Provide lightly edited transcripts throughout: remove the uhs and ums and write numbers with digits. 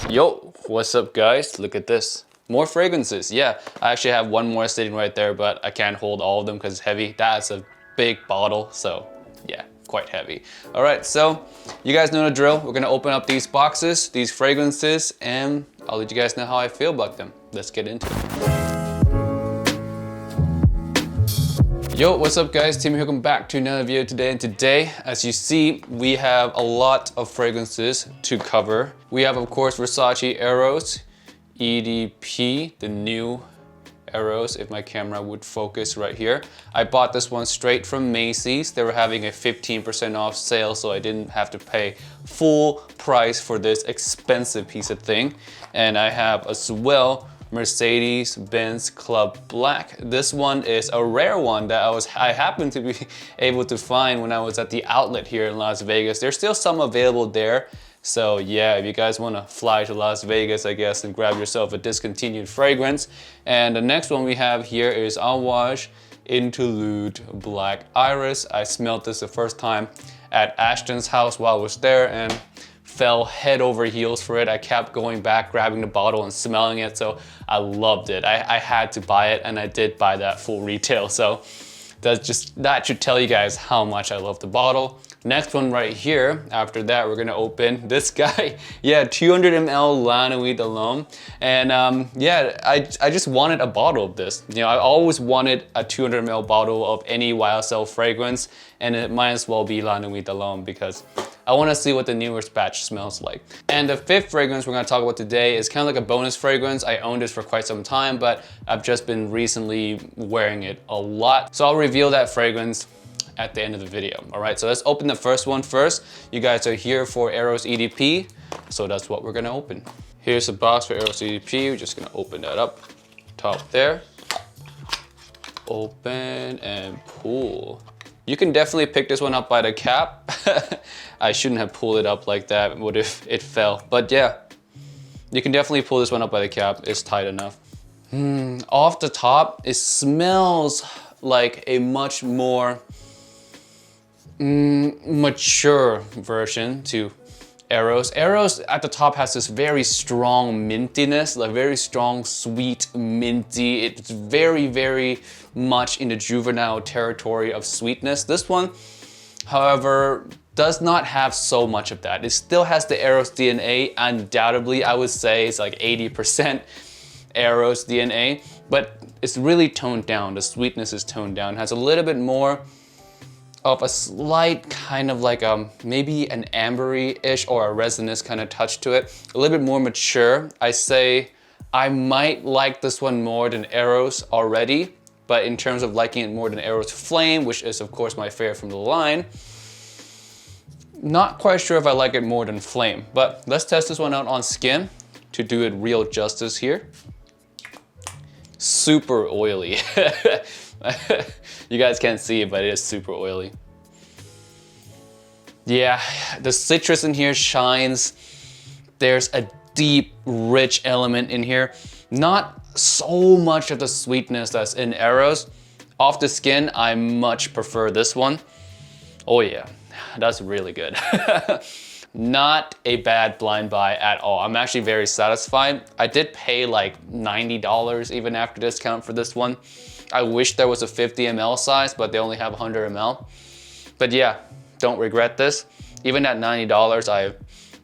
Yo, what's up guys? Look at this. More fragrances. Yeah, I actually have one more sitting right there, but I can't hold all of them because it's heavy. That's a big bottle, so yeah, quite heavy. All right, so you guys know the drill. We're gonna open up these boxes, these fragrances, and I'll let you guys know how I feel about them. Let's get into it. Yo, what's up guys? Tim here, welcome back to another video today. And today, as you see, we have a lot of fragrances to cover. We have, of course, Versace Eros EDP, the new Eros, if my camera would focus right here. I bought this one straight from Macy's. They were having a 15% off sale, so I didn't have to pay full price for this expensive piece of thing. And I have as well Mercedes-Benz Club Black. This one is a rare one that I happened to be able to find when I was at the outlet here in Las Vegas. There's still some available there. So yeah, if you guys want to fly to Las Vegas, I guess, and grab yourself a discontinued fragrance. And the next one we have here is Amouage Interlude Black Iris. I smelled this the first time at Ashton's house while I was there and fell head over heels for it. I kept going back, grabbing the bottle and smelling it, so I loved it. I had to buy it, and I did buy that full retail, so that should tell you guys how much I love the bottle. Next one right here, after that we're gonna open this guy. Yeah, 200 ml La Nuit alone. And yeah, I just wanted a bottle of this. You know, I always wanted a 200 ml bottle of any YSL fragrance, and it might as well be La Nuit alone because I want to see what the newest batch smells like. And the fifth fragrance we're going to talk about today is kind of like a bonus fragrance. I owned this for quite some time, but I've just been recently wearing it a lot. So I'll reveal that fragrance at the end of the video. All right, so let's open the first one first. You guys are here for Eros EDP, so that's what we're going to open. Here's the box for Eros EDP. We're just going to open that up. Top there. Open and pull. You can definitely pick this one up by the cap. I shouldn't have pulled it up like that. What if it fell? But yeah, you can definitely pull this one up by the cap. It's tight enough. Off the top, it smells like a much more mature version to Eros. Eros at the top has this very strong mintiness, like very strong, sweet, minty. It's very, very much in the juvenile territory of sweetness. This one, however, does not have so much of that. It still has the Eros DNA, undoubtedly. I would say it's like 80% Eros DNA, but it's really toned down. The sweetness is toned down. It has a little bit more of a slight kind of like maybe an ambery-ish or a resinous kind of touch to it. A little bit more mature. I say I might like this one more than Eros already, but in terms of liking it more than Eros Flame, which is of course my favorite from the line, not quite sure if I like it more than Flame. But let's test this one out on skin to do it real justice here. Super oily. You guys can't see it, but it is super oily. Yeah, the citrus in here shines. There's a deep, rich element in here. Not so much of the sweetness that's in Eros. Off the skin, I much prefer this one. Oh yeah, that's really good. Not a bad blind buy at all. I'm actually very satisfied. I did pay like $90 even after discount for this one. I wish there was a 50 ml size, but they only have 100 ml. But yeah, don't regret this. Even at $90, I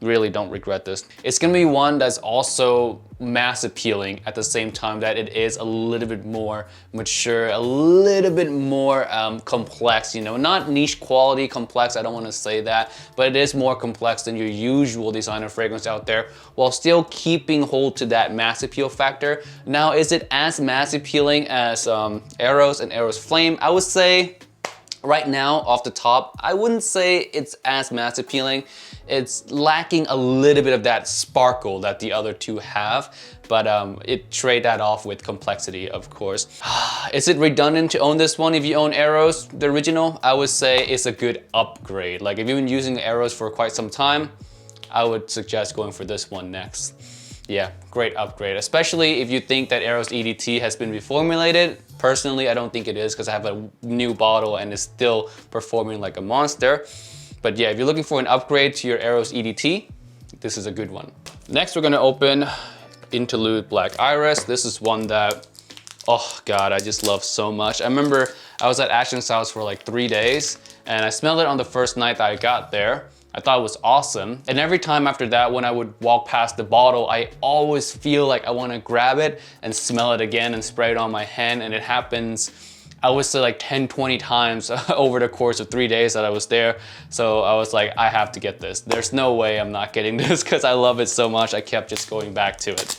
really don't regret this. It's gonna be one that's also mass appealing at the same time that it is a little bit more mature, a little bit more complex, you know, not niche quality complex, I don't wanna say that, but it is more complex than your usual designer fragrance out there while still keeping hold to that mass appeal factor. Now, is it as mass appealing as Eros and Eros Flame? I would say right now, off the top, I wouldn't say it's as mass appealing. It's lacking a little bit of that sparkle that the other two have, but it trade that off with complexity, of course. Is it redundant to own this one if you own Eros, the original? I would say it's a good upgrade. Like if you've been using Eros for quite some time, I would suggest going for this one next. Yeah, great upgrade, especially if you think that Eros EDT has been reformulated. Personally, I don't think it is because I have a new bottle and it's still performing like a monster. But yeah, if you're looking for an upgrade to your Eros EDT, this is a good one. Next, we're gonna open Interlude Black Iris. This is one that, oh God, I just love so much. I remember I was at Ashton's house for like 3 days and I smelled it on the first night that I got there. I thought it was awesome. And every time after that, when I would walk past the bottle, I always feel like I wanna grab it and smell it again and spray it on my hand. And it happens, I would say like 10, 20 times over the course of 3 days that I was there. So I was like, I have to get this. There's no way I'm not getting this because I love it so much. I kept just going back to it.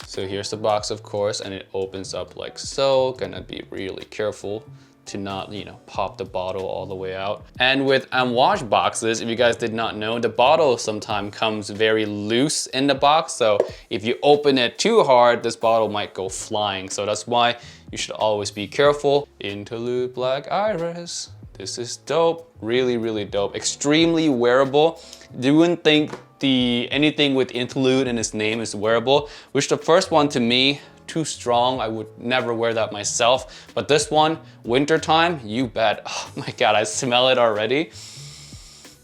So here's the box, of course, and it opens up like so. Gonna be really careful to not, you know, pop the bottle all the way out. And with Amouage boxes, if you guys did not know, the bottle sometimes comes very loose in the box. So if you open it too hard, this bottle might go flying. So that's why you should always be careful. Interlude Black Iris. This is dope, really, really dope. Extremely wearable. You wouldn't think anything with Interlude in its name is wearable, which the first one to me, too strong. I would never wear that myself. But this one, wintertime, you bet. Oh my God, I smell it already.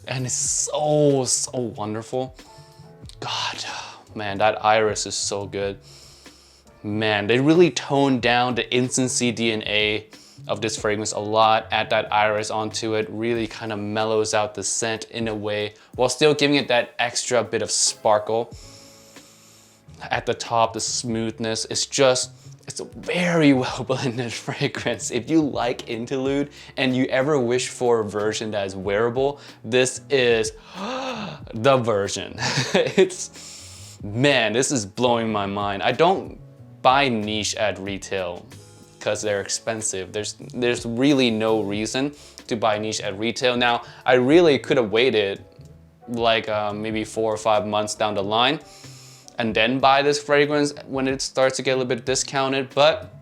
And it's so, so wonderful. God, man, that iris is so good. Man, they really toned down the incense DNA of this fragrance a lot. Add that iris onto it, really kind of mellows out the scent in a way, while still giving it that extra bit of sparkle. At the top, the smoothness, it's a very well blended fragrance. If you like Interlude and you ever wish for a version that is wearable, this is the version. Man, this is blowing my mind. I don't buy niche at retail because they're expensive. There's really no reason to buy niche at retail. Now, I really could have waited like maybe 4 or 5 months down the line and then buy this fragrance when it starts to get a little bit discounted, but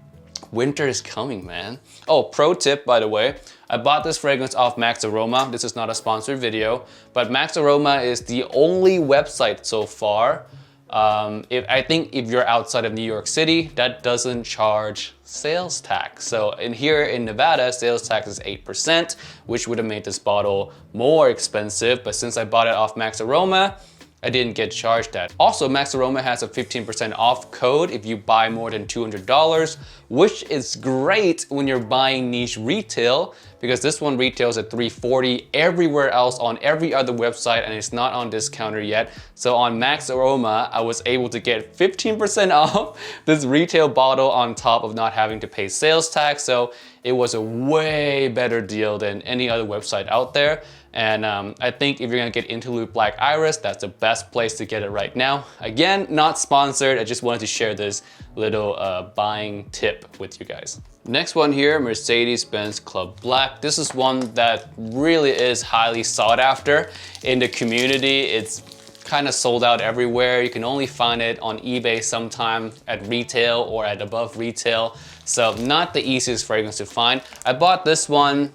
winter is coming, man. Oh, pro tip, by the way, I bought this fragrance off Max Aroma. This is not a sponsored video, but Max Aroma is the only website so far, I think if you're outside of New York City, that doesn't charge sales tax. So here in Nevada, sales tax is 8%, which would have made this bottle more expensive, but since I bought it off Max Aroma, I didn't get charged that. Also, Max Aroma has a 15% off code if you buy more than $200, which is great when you're buying niche retail, because this one retails at $340 everywhere else on every other website, and it's not on discounter yet. So on Max Aroma, I was able to get 15% off this retail bottle on top of not having to pay sales tax. So it was a way better deal than any other website out there. And I think if you're gonna get Interlude Black Iris, that's the best place to get it right now. Again, not sponsored, I just wanted to share this little buying tip with you guys. Next one here, Mercedes-Benz Club Black. This is one that really is highly sought after in the community. It's kind of sold out everywhere. You can only find it on eBay sometime at retail or at above retail. So not the easiest fragrance to find. I bought this one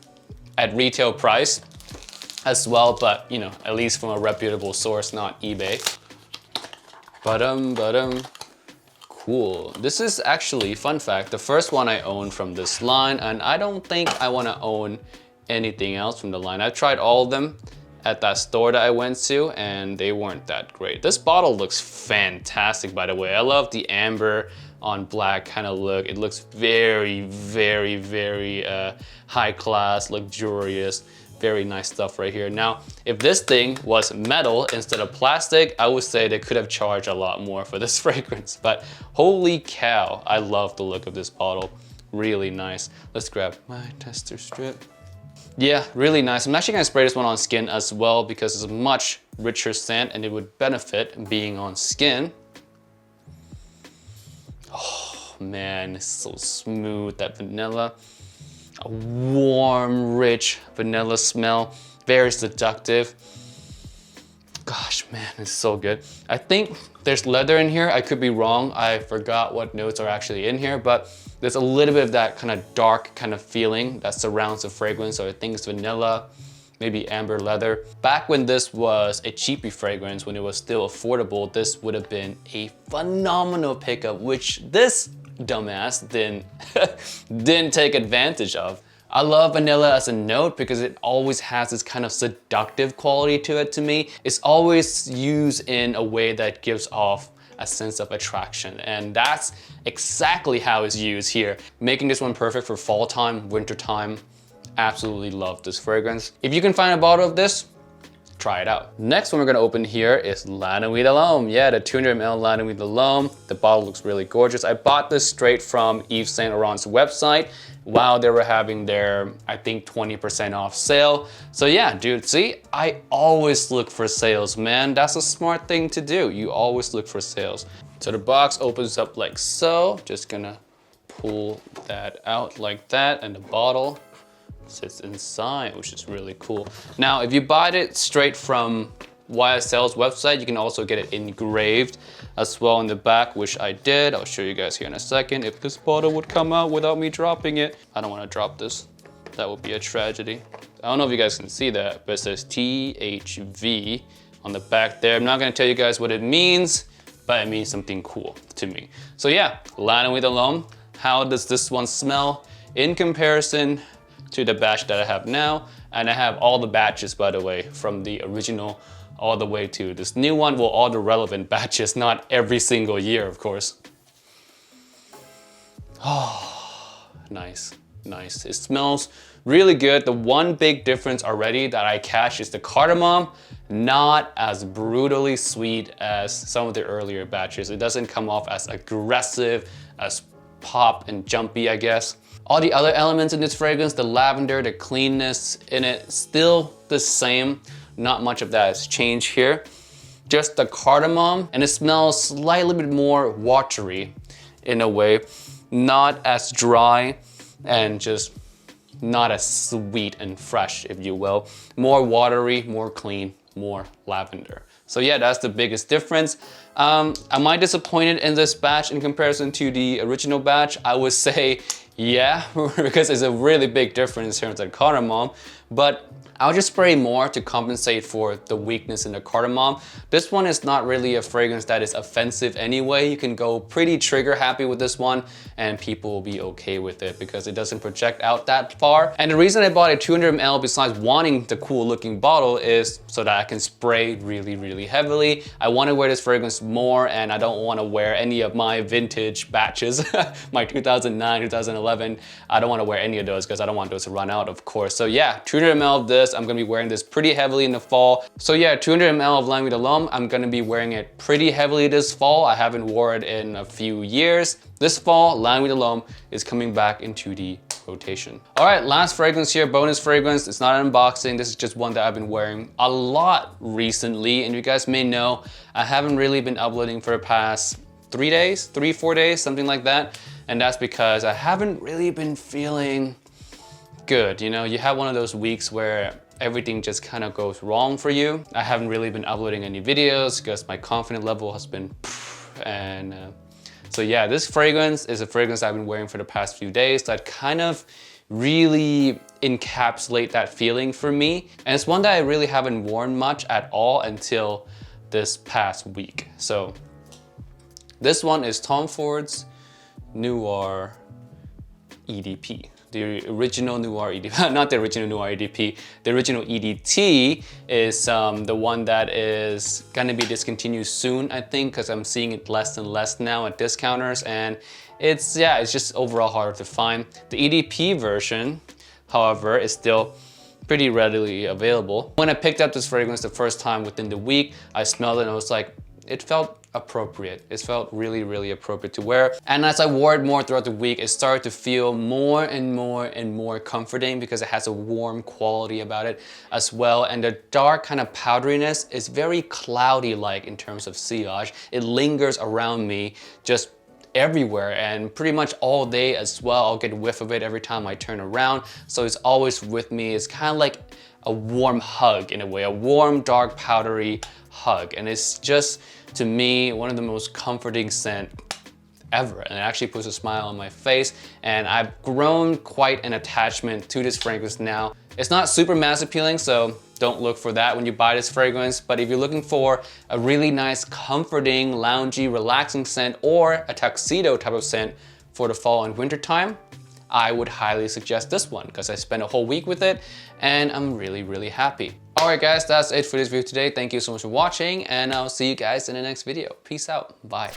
at retail price as well, but you know, at least from a reputable source, not eBay. Cool. This is actually, fun fact, the first one I own from this line, and I don't think I want to own anything else from the line. I've tried all of them at that store that I went to, and they weren't that great. This bottle looks fantastic, by the way. I love the amber on black kind of look. It looks very, very, very high class, luxurious. Very nice stuff right here. Now, if this thing was metal instead of plastic, I would say they could have charged a lot more for this fragrance, but holy cow, I love the look of this bottle. Really nice. Let's grab my tester strip. Yeah, really nice. I'm actually gonna spray this one on skin as well because it's a much richer scent and it would benefit being on skin. Oh man, it's so smooth, that vanilla. A warm, rich vanilla smell, very seductive. Gosh, man, it's so good. I think there's leather in here. I could be wrong. I forgot what notes are actually in here, but there's a little bit of that kind of dark kind of feeling that surrounds the fragrance. So I think it's vanilla, maybe amber leather. Back when this was a cheapy fragrance, when it was still affordable, this would have been a phenomenal pickup, which this dumbass didn't take advantage of. I love vanilla as a note because it always has this kind of seductive quality to it to me. It's always used in a way that gives off a sense of attraction, and that's exactly how it's used here. Making this one perfect for fall time, winter time. Absolutely love this fragrance. If you can find a bottle of this, try it out. Next one we're gonna open here is La Nuit de l'Homme. Yeah, the 200 ml La Nuit de l'Homme. The bottle looks really gorgeous. I bought this straight from Yves Saint Laurent's website while they were having their, I think, 20% off sale. So yeah, dude, see, I always look for sales, man. That's a smart thing to do. You always look for sales. So the box opens up like so. Just gonna pull that out like that, and the bottle sits inside, which is really cool. Now, if you buy it straight from YSL's website, you can also get it engraved as well in the back, which I did. I'll show you guys here in a second if this bottle would come out without me dropping it. I don't want to drop this. That would be a tragedy. I don't know if you guys can see that, but it says THV on the back there. I'm not going to tell you guys what it means, but it means something cool to me. So yeah, La Nuit de l'Homme. How does this one smell in comparison to the batch that I have now? And I have all the batches, by the way, from the original all the way to this new one. Well, all the relevant batches, not every single year, of course. Oh, nice, nice. It smells really good. The one big difference already that I catch is the cardamom, not as brutally sweet as some of the earlier batches. It doesn't come off as aggressive, as pop and jumpy, I guess. All the other elements in this fragrance, the lavender, the cleanness in it, still the same. Not much of that has changed here. Just the cardamom, and it smells slightly bit more watery in a way. Not as dry and just not as sweet and fresh, if you will. More watery, more clean, more lavender. So yeah, that's the biggest difference. Am I disappointed in this batch in comparison to the original batch? I would say yeah, because it's a really big difference in terms of cardamom, but I'll just spray more to compensate for the weakness in the cardamom. This one is not really a fragrance that is offensive anyway. You can go pretty trigger happy with this one and people will be okay with it because it doesn't project out that far. And the reason I bought a 200 ml besides wanting the cool looking bottle is so that I can spray really, really heavily. I want to wear this fragrance more and I don't want to wear any of my vintage batches, my 2009, 2011. I don't want to wear any of those because I don't want those to run out, of course. So yeah, 200 ml of this. I'm gonna be wearing this pretty heavily in the fall. So yeah, 200 ml of La Nuit de l'Homme. I'm gonna be wearing it pretty heavily this fall. I haven't worn it in a few years. This fall, La Nuit de l'Homme is coming back into the rotation. All right, last fragrance here, bonus fragrance. It's not an unboxing. This is just one that I've been wearing a lot recently. And you guys may know, I haven't really been uploading for the past 3 days, 4 days, something like that. And that's because I haven't really been feeling good. You know, you have one of those weeks where everything just kind of goes wrong for you. I haven't really been uploading any videos because my confidence level has been and so yeah, this fragrance is a fragrance I've been wearing for the past few days that kind of really encapsulate that feeling for me. And it's one that I really haven't worn much at all until this past week. So this one is Tom Ford's Noir EDP. The original Noir EDP, not the original Noir EDP, the original EDT is the one that is gonna be discontinued soon, I think, because I'm seeing it less and less now at discounters, and it's just overall harder to find. The EDP version, however, is still pretty readily available. When I picked up this fragrance the first time within the week, I smelled it and I was like, it felt appropriate. It felt really, really appropriate to wear. And as I wore it more throughout the week, it started to feel more and more and more comforting because it has a warm quality about it as well. And the dark kind of powderiness is very cloudy-like in terms of sillage. It lingers around me just everywhere and pretty much all day as well. I'll get a whiff of it every time I turn around. So it's always with me. It's kind of like a warm hug in a way, a warm, dark, powdery hug. And it's just, to me, one of the most comforting scent ever. And it actually puts a smile on my face. And I've grown quite an attachment to this fragrance now. It's not super mass appealing, so don't look for that when you buy this fragrance. But if you're looking for a really nice, comforting, loungy, relaxing scent or a tuxedo type of scent for the fall and winter time, I would highly suggest this one because I spent a whole week with it and I'm really, really happy. Alright guys, that's it for this video today. Thank you so much for watching and I'll see you guys in the next video. Peace out. Bye.